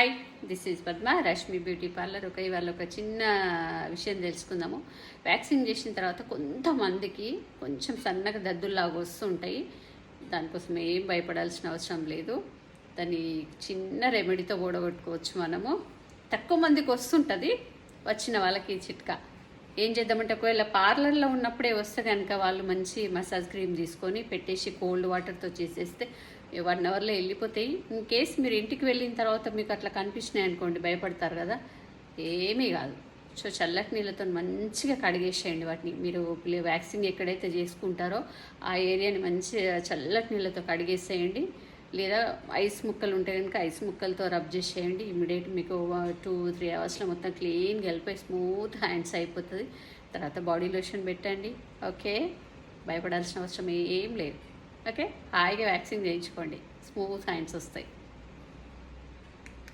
Hi, this is Padma, Rashmi beauty parlour. ఇవాళ ఒక చిన్న విషయం తెలుసుకుందాము. వ్యాక్సిన్ చేసిన తర్వాత కొంతమందికి కొంచెం సన్నగా దద్దుల్లాగా వస్తుంటాయి. దానికోసం ఏం భయపడాల్సిన అవసరం లేదు. దాన్ని చిన్న రెమెడీతో ఓడగొట్టుకోవచ్చు మనము. తక్కువ మందికి వస్తుంటుంది. వచ్చిన వాళ్ళకి చిట్కా ఏం చేద్దామంటే, ఒకవేళ పార్లర్లో ఉన్నప్పుడే వస్తే కనుక వాళ్ళు మంచి మసాజ్ క్రీమ్ తీసుకొని పెట్టేసి కోల్డ్ వాటర్తో చేసేస్తే 1 అవర్లో వెళ్ళిపోతాయి. ఇన్ కేస్ మీరు ఇంటికి వెళ్ళిన తర్వాత మీకు అట్లా కనిపించినాయి అనుకోండి, భయపడతారు కదా. ఏమీ కాదు. సో చల్లటి నీళ్ళతో మంచిగా కడిగేసేయండి వాటిని. మీరు వ్యాక్సిన్ ఎక్కడైతే చేసుకుంటారో ఆ ఏరియాని మంచిగా చల్లటి నీళ్ళతో కడిగేసేయండి. లేదా ఐస్ ముక్కలు ఉంటే కనుక ఐస్ ముక్కలతో రబ్ చేసేయండి. ఇమీడియట్ మీకు 2-3 అవర్స్లో మొత్తం క్లీన్గా వెళ్ళిపోయి స్మూత్ హ్యాండ్స్ అయిపోతుంది. తర్వాత బాడీ లోషన్ పెట్టండి. ఓకే, భయపడాల్సిన అవసరం ఏం లేదు. ఓకే, హాయిగా వ్యాక్సిన్ చేయించుకోండి, స్మూత్ హ్యాండ్స్ వస్తాయి.